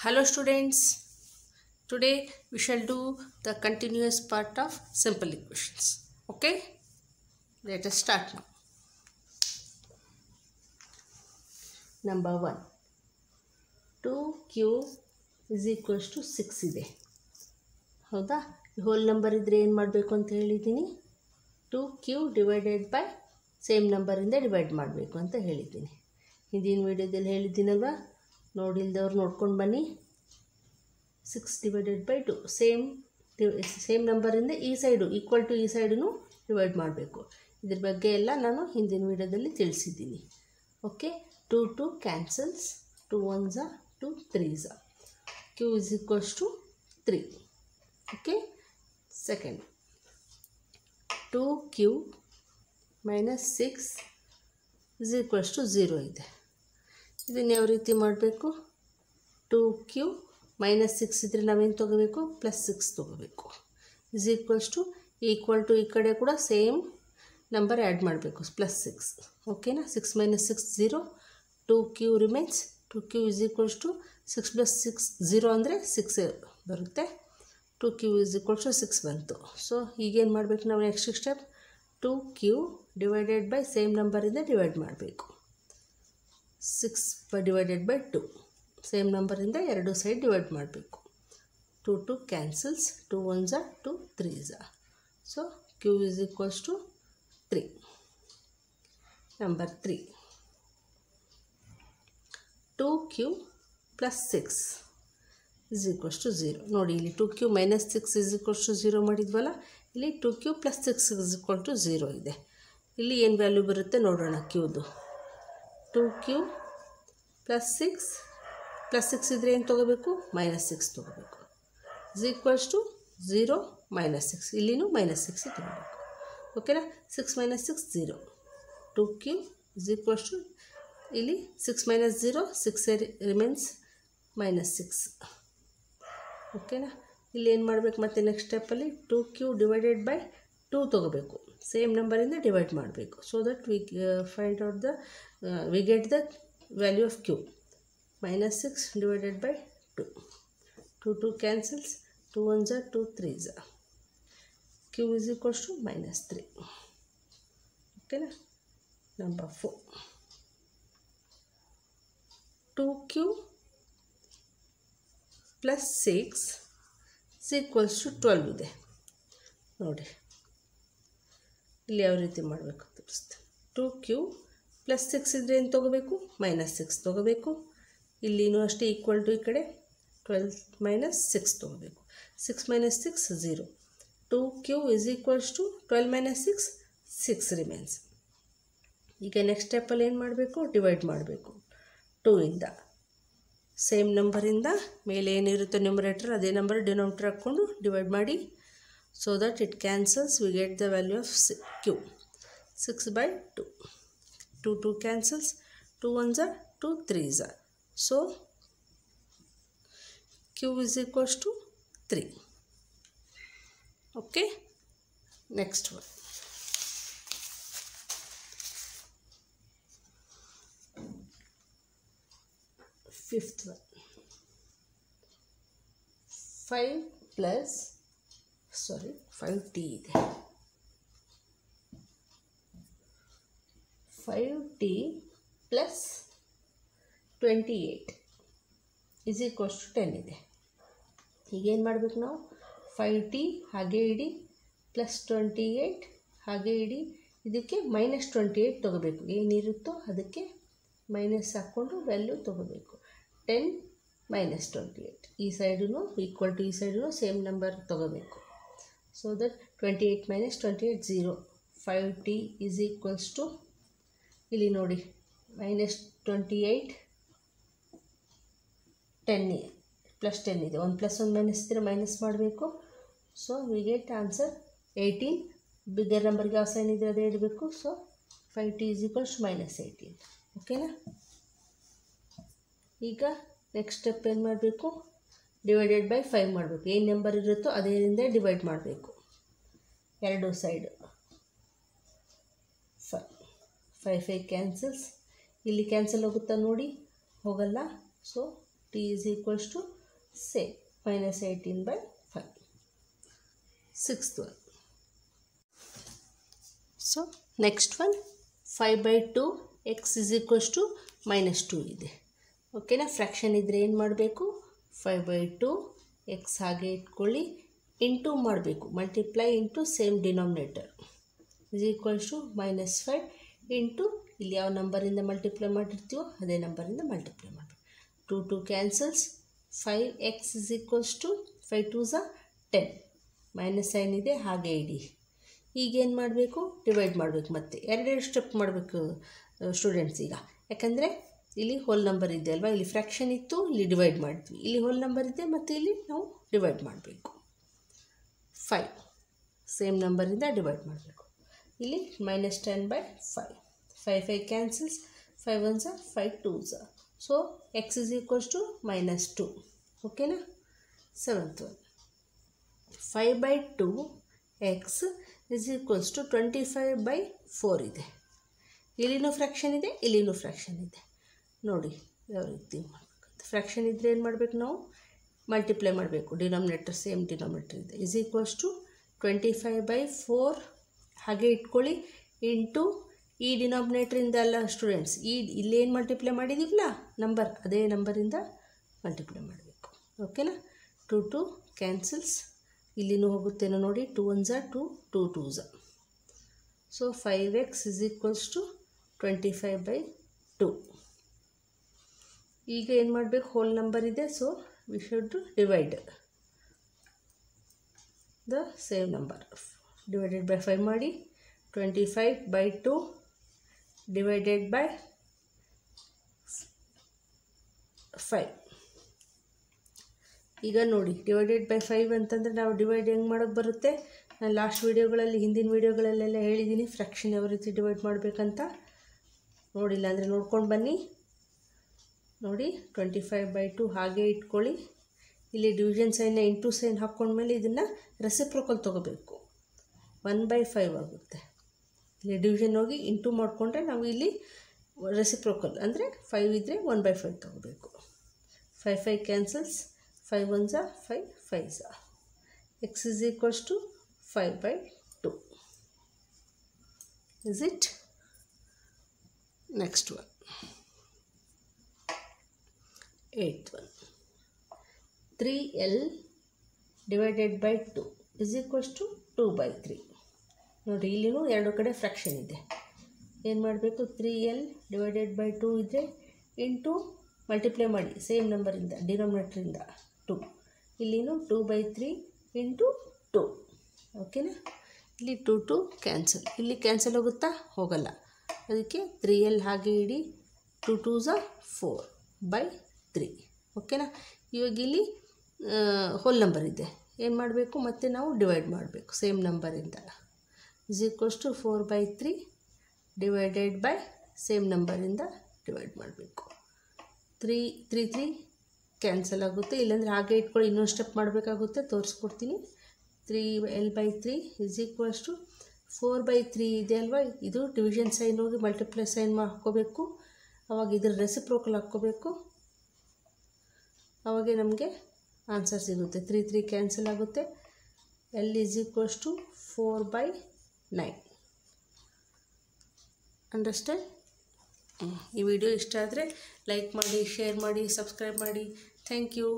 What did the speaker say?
Hello students, today we shall do the continuous part of simple equations. Okay, let us start now. Number 1, 2q is equals to 6 ಇದೆ ಹೌದಾ. Whole number ಇದ್ದರೆ ಏನು ಮಾಡಬೇಕು ಅಂತ ಹೇಳಿದ್ದೀನಿ, 2q divided by same ನಂಬರಿಂದ divide ಮಾಡಬೇಕು ಅಂತ ಹೇಳಿದ್ದೀನಿ. ಹಿಂದಿನ ವಿಡಿಯೋದಲ್ಲಿ ಹೇಳಿದ್ದೀನಲ್ವ, ನೋಡಿಲ್ದವ್ರು ನೋಡ್ಕೊಂಡು ಬನ್ನಿ. 6 ಡಿವೈಡೆಡ್ ಬೈ 2 ಸೇಮ್ ನಂಬರಿಂದ ಈ ಸೈಡು ಈಕ್ವಲ್ ಟು ಈ ಸೈಡೂ ಡಿವೈಡ್ ಮಾಡಬೇಕು. ಇದ್ರ ಬಗ್ಗೆ ಎಲ್ಲ ನಾನು ಹಿಂದಿನ ವಿಡಿಯೋದಲ್ಲಿ ತಿಳಿಸಿದ್ದೀನಿ. Okay, 2 cancels, 2 1s are 2 3s are. q is equals to 3. Okay, second 2q minus 6 is equals to 0 ಇದೆ. ಇದನ್ನು ಯಾವ ರೀತಿ ಮಾಡಬೇಕು, 2q minus 6 ಇದ್ದರೆ ನಾವೇನು ತೊಗೋಬೇಕು, ಪ್ಲಸ್ 6 ತೊಗೋಬೇಕು. ಇಸ್ ಈಕ್ವಲ್ ಟು ಈ ಕಡೆ ಕೂಡ ಸೇಮ್ ನಂಬರ್ ಆ್ಯಡ್ ಮಾಡಬೇಕು, ಪ್ಲಸ್ 6. ಓಕೆನಾ, 6 minus 6 0, 2q remains. 2q is equals to 6 plus 6 0 ಅಂದರೆ 6 ಬರುತ್ತೆ. 2q is equals to 6 ಬಂತು. ಸೊ ಈಗೇನು ಮಾಡಬೇಕು ನಾವು, next step 2q divided by same ನಂಬರಿಂದ ಡಿವೈಡ್ ಮಾಡಬೇಕು. 6 ಡಿವೈಡೆಡ್ ಬೈ 2 ಸೇಮ್ ನಂಬರಿಂದ ಎರಡು ಸೈಡ್ ಡಿವೈಡ್ ಮಾಡಬೇಕು. 2 cancels, 2 1s are 2 3s are. So q is equals to 3. Number 3, 2q plus 6 is equals to 0. ನೋಡಿ, ಇಲ್ಲಿ 2q minus 6 is equals to 0 ಮಾಡಿದ್ವಲ್ಲ, ಇಲ್ಲಿ 2q plus 6 is equal to 0 ಇದೆ. ಇಲ್ಲಿ ಏನು value ಬರುತ್ತೆ ನೋಡೋಣ qದು. 2q plus 6 ಇದ್ದರೆ ಏನು ತೊಗೋಬೇಕು, minus 6 ತೊಗೋಬೇಕು. is equals to 0 minus 6, ಇಲ್ಲಿನೂ minus 6 ತೊಗೋಬೇಕು. ಓಕೆನಾ, 6 minus 6 0. 2q is equals to ಇಲ್ಲಿ 6 minus 0 6 ರಿಮೈನ್ಸ್ minus 6. ಓಕೆನಾ, ಇಲ್ಲಿ ಏನು ಮಾಡಬೇಕು ಮತ್ತೆ ನೆಕ್ಸ್ಟ್ ಸ್ಟೆಪ್ಪಲ್ಲಿ 2q ಡಿವೈಡೆಡ್ ಬೈ 2 ತೊಗೋಬೇಕು, ಸೇಮ್ ನಂಬರಿಂದ ಡಿವೈಡ್ ಮಾಡಬೇಕು. So that we find out we get the value of q. minus 6 divided by 2. 2 cancels, 2 1s are 2 3s are. q is equals to minus 3. Okay, number 4, 2q plus 6 is equals to 12 ಇದೆ. ನೋಡಿ, ಇಲ್ಲಿ ಯಾವ ರೀತಿ ಮಾಡಬೇಕು ತೋರಿಸ್ತೀನಿ. 2q plus 6 ಇದ್ದರೆ ಏನು ತೊಗೋಬೇಕು, minus 6 ತೊಗೋಬೇಕು. ಇಲ್ಲಿನೂ ಅಷ್ಟೇ ಈಕ್ವಲ್ ಟು ಈ ಕಡೆ 12 minus 6 ತೊಗೋಬೇಕು. 6 minus 6 0. 2q is equals to 12 minus 6 6 remains. ಈಗ ನೆಕ್ಸ್ಟ್ ಸ್ಟೆಪ್ಪಲ್ಲಿ ಏನು ಮಾಡಬೇಕು, ಡಿವೈಡ್ ಮಾಡಬೇಕು. 2 ಇಂದ ಸೇಮ್ ನಂಬರಿಂದ ಮೇಲೆ ಏನಿರುತ್ತೆ ನ್ಯೂಮರೇಟರ್ ಅದೇ ನಂಬರ್ ಡಿನೋಮಿನೇಟರ್ ಹಾಕ್ಕೊಂಡು ಡಿವೈಡ್ ಮಾಡಿ. So that it cancels, we get the value of q. 6 by 2. 2 cancels, 2 1s are 2 3s are. So q is equals to 3. Okay, next one. Fifth one, 5t ಇದೆ. 5t plus 28 is equals to 10 ಇದೆ. ಈಗೇನು ಮಾಡಬೇಕು ನಾವು, 5t ಹಾಗೆ ಇಡಿ, plus 28 ಹಾಗೆ ಇಡಿ, ಇದಕ್ಕೆ minus 28 ತೊಗೋಬೇಕು. ಏನಿರುತ್ತೋ ಅದಕ್ಕೆ ಮೈನಸ್ ಹಾಕ್ಕೊಂಡು ವ್ಯಾಲ್ಯೂ ತೊಗೋಬೇಕು. 10 minus 28, ಈ ಸೈಡೂ ಈಕ್ವಲ್ ಟು ಈ ಸೈಡೂ ಸೇಮ್ ನಂಬರ್ ತೊಗೋಬೇಕು. So that 28 minus 28 0. 5t is equals to, ಇಲ್ಲಿ ನೋಡಿ minus 28 10 ಪ್ಲಸ್ 10 ಇದೆ. 1 + 1 ಮೈನಸ್ ಇದ್ದರೆ ಮೈನಸ್ ಮಾಡಬೇಕು. So we get answer 18. Bigger ನಂಬರ್ಗೆ ಯಾವ ಸೈನ್ ಇದೆ ಅದೇ ಇಡಬೇಕು. So 5t is equals to minus 18. ಓಕೆನಾ, ಈಗ ನೆಕ್ಸ್ಟ್ ಸ್ಟೆಪ್ ಏನು ಮಾಡಬೇಕು, ಡಿವೈಡೆಡ್ ಬೈ 5 ಮಾಡಬೇಕು. ಏನು ನಂಬರ್ ಇರುತ್ತೋ ಅದೇನಿಂದ ಡಿವೈಡ್ ಮಾಡಬೇಕು ಎರಡು ಸೈಡ್. 5 ಕ್ಯಾನ್ಸಲ್ಸ್, ಇಲ್ಲಿ ಕ್ಯಾನ್ಸಲ್ ಹೋಗುತ್ತಾ ನೋಡಿ, ಹೋಗಲ್ಲ. So t is equals to same minus 18/5. Sixth one. So next one 5/2 x is equals to -2 ಇದೆ. ಓಕೆನಾ. ಫ್ರ್ಯಾಕ್ಷನ್ ಇದ್ದರೆ ಏನು ಮಾಡಬೇಕು, 5/2 ಎಕ್ಸ್ ಹಾಗೆ ಇಟ್ಕೊಳ್ಳಿ, ಇಂಟು ಮಾಡಬೇಕು, multiply into same denominator is equals to -5 into ಇಲ್ಲಿ ಯಾವ ನಂಬರಿಂದ ಮಲ್ಟಿಪ್ಲೈ ಮಾಡಿರ್ತೀವೋ ಅದೇ ನಂಬರಿಂದ ಮಲ್ಟಿಪ್ಲೈ ಮಾಡಬೇಕು. 2 cancels, 5x is equals to 5 2s 10, minus sign ಇದೆ ಹಾಗೆ ಇಡಿ. ಈಗೇನು ಮಾಡಬೇಕು, ಡಿವೈಡ್ ಮಾಡಬೇಕು. ಮತ್ತೆ ಎರಡೆರಡು ಸ್ಟೆಪ್ ಮಾಡಬೇಕು ಸ್ಟೂಡೆಂಟ್ಸ್ ಈಗ, ಯಾಕಂದರೆ ಇಲ್ಲಿ ಹೋಲ್ ನಂಬರ್ ಇದೆ ಅಲ್ವಾ, ಇಲ್ಲಿ ಫ್ರ್ಯಾಕ್ಷನ್ ಇತ್ತು, ಇಲ್ಲಿ ಡಿವೈಡ್ ಮಾಡಿದ್ವಿ, ಇಲ್ಲಿ ಹೋಲ್ ನಂಬರ್ ಇದೆ ಮತ್ತು ಇಲ್ಲಿ ನಾವು ಡಿವೈಡ್ ಮಾಡಬೇಕು. 5 ಸೇಮ್ ನಂಬರಿಂದ ಡಿವೈಡ್ ಮಾಡಬೇಕು. ಇಲ್ಲಿ -10/5, 5 cancels, 5 1s 5 2s. So x is equals to -2. ಓಕೆನಾ. Seventh one 5/2 x is equals to 25/4 ಇದೆ. ಇಲ್ಲಿನೂ ಫ್ರ್ಯಾಕ್ಷನ್ ಇದೆ, ಇಲ್ಲಿನೂ ಫ್ರ್ಯಾಕ್ಷನ್ ಇದೆ. ನೋಡಿ ಯಾವ ರೀತಿ ಮಾಡಬೇಕಂತ. ಫ್ರ್ಯಾಕ್ಷನ್ ಇದ್ದರೆ ಏನು ಮಾಡಬೇಕು, ನಾವು ಮಲ್ಟಿಪ್ಲೈ ಮಾಡಬೇಕು, ಡಿನಾಮಿನೇಟರ್ ಸೇಮ್ ಡಿನಾಮಿನೇಟರ್ ಇದೆ. ಇಸ್ ಈಕ್ವಲ್ಸ್ ಟು 25/4 ಹಾಗೆ ಇಟ್ಕೊಳ್ಳಿ, ಇಂಟು ಈ ಡಿನಾಮಿನೇಟ್ರಿಂದ ಅಲ್ಲ ಸ್ಟೂಡೆಂಟ್ಸ್, ಇಲ್ಲೇನು ಮಲ್ಟಿಪ್ಲೈ ಮಾಡಿದ್ದೀವಲ್ಲ ನಂಬರ್, ಅದೇ ನಂಬರಿಂದ ಮಲ್ಟಿಪ್ಲೈ ಮಾಡಬೇಕು. ಓಕೆನಾ. 2 ಕ್ಯಾನ್ಸಲ್ಸ್, ಇಲ್ಲಿನೂ ಹೋಗುತ್ತೇನೋ ನೋಡಿ, 2 1s 2 2 2s. So 5x is equals to 25/2. ಈಗ ಏನು ಮಾಡಬೇಕು, ಹೋಲ್ ನಂಬರ್ ಇದೆ, so we should divide the same number. Divided by 5 ಮಾಡಿ, 25/2 ಡಿವೈಡೆಡ್ ಬೈ 5. ಈಗ ನೋಡಿ ಡಿವೈಡೆಡ್ ಬೈ 5 ಅಂತಂದರೆ ನಾವು ಡಿವೈಡ್ ಹೆಂಗೆ ಮಾಡೋಕ್ಕೆ ಬರುತ್ತೆ, ನಾನು ಲಾಸ್ಟ್ ವೀಡಿಯೋಗಳಲ್ಲಿ ಹಿಂದಿನ ವೀಡಿಯೋಗಳಲ್ಲೆಲ್ಲ ಹೇಳಿದ್ದೀನಿ ಫ್ರ್ಯಾಕ್ಷನ್ ಯಾವ ರೀತಿ ಡಿವೈಡ್ ಮಾಡಬೇಕಂತ. ನೋಡಿಲ್ಲ ಅಂದರೆ ನೋಡ್ಕೊಂಡು ಬನ್ನಿ. ನೋಡಿ 25/2 ಹಾಗೆ ಇಟ್ಕೊಳ್ಳಿ, ಇಲ್ಲಿ ಡಿವಿಷನ್ ಸೈನ್ನ ಇಂಟು ಸೈನ್ ಹಾಕ್ಕೊಂಡ್ಮೇಲೆ ಇದನ್ನು ರೆಸಿಪ್ರೋಕಲ್ ತೊಗೋಬೇಕು, 1/5 ಆಗುತ್ತೆ. ಇಲ್ಲಿ ಡಿವಿಷನ್ ಹೋಗಿ ಇಂಟು ಮಾಡಿಕೊಂಡ್ರೆ ನಾವು ಇಲ್ಲಿ ರೆಸಿಪ್ರೋಕಲ್ ಅಂದರೆ 5 ಇದ್ದರೆ 1/5 ತೊಗೋಬೇಕು. 5 cancels, 5 1s 5 5s. x is equals to 5/2. Is it? Next one. 8th one. 3l divided by 2 is equals to 2/3. ನೋಡಿ ಇಲ್ಲಿನೂ ಎರಡು ಕಡೆ ಫ್ರ್ಯಾಕ್ಷನ್ ಇದೆ. ಏನು ಮಾಡಬೇಕು, 3l divided by 2 ಇದ್ದರೆ ಇಂಟು ಮಲ್ಟಿಪ್ಲೈ ಮಾಡಿ ಸೇಮ್ ನಂಬರಿಂದ ಡಿನಾಮಿನೇಟ್ರಿಂದ 2. ಇಲ್ಲಿನೂ 2/3 ಇಂಟು 2. ಓಕೆನಾ. ಇಲ್ಲಿ 2 ಕ್ಯಾನ್ಸಲ್, ಇಲ್ಲಿ ಕ್ಯಾನ್ಸಲ್ ಹೋಗುತ್ತಾ, ಹೋಗಲ್ಲ, ಅದಕ್ಕೆ 3l ಹಾಗೆ ಇಡಿ, 2 2s 4/3. ಓಕೆನಾ. ಇವಾಗ ಇಲ್ಲಿ ಹೋಲ್ ನಂಬರ್ ಇದೆ, ಏನು ಮಾಡಬೇಕು, ಮತ್ತೆ ನಾವು ಡಿವೈಡ್ ಮಾಡಬೇಕು ಸೇಮ್ ನಂಬರಿಂದ. Is equals to 4/3 divided by same ನಂಬರಿಂದ ಡಿವೈಡ್ ಮಾಡಬೇಕು. 3 ಕ್ಯಾನ್ಸಲ್ ಆಗುತ್ತೆ, ಇಲ್ಲಾಂದರೆ ಹಾಗೆ ಇಟ್ಕೊಳ್ಳಿ, ಇನ್ನೊಂದು ಸ್ಟೆಪ್ ಮಾಡಬೇಕಾಗುತ್ತೆ, ತೋರಿಸ್ಕೊಡ್ತೀನಿ. 3l/3 ಇಸ್ ಈಕ್ವಲ್ಸ್ ಟು 4/3 ಇದೆ ಅಲ್ವಾ, ಇದು ಡಿವಿಷನ್ ಸೈನ್ ಹೋಗಿ ಮಲ್ಟಿಪ್ಲೈ ಸೈನ್ ಹಾಕ್ಕೋಬೇಕು, ಆವಾಗ ಇದ್ರ ರೆಸಿಪ್ರೋಕಲ್ ಹಾಕ್ಕೋಬೇಕು, ಆವಾಗೇ ನಮಗೆ ಆನ್ಸರ್ ಸಿಗುತ್ತೆ. 3 ಕ್ಯಾನ್ಸಲ್ ಆಗುತ್ತೆ, l is equals to 4/9. Understand. ಈ ವಿಡಿಯೋ ಇಷ್ಟ ಆದರೆ ಲೈಕ್ ಮಾಡಿ, ಶೇರ್ ಮಾಡಿ, ಸಬ್ಸ್ಕ್ರೈಬ್ ಮಾಡಿ. Thank you.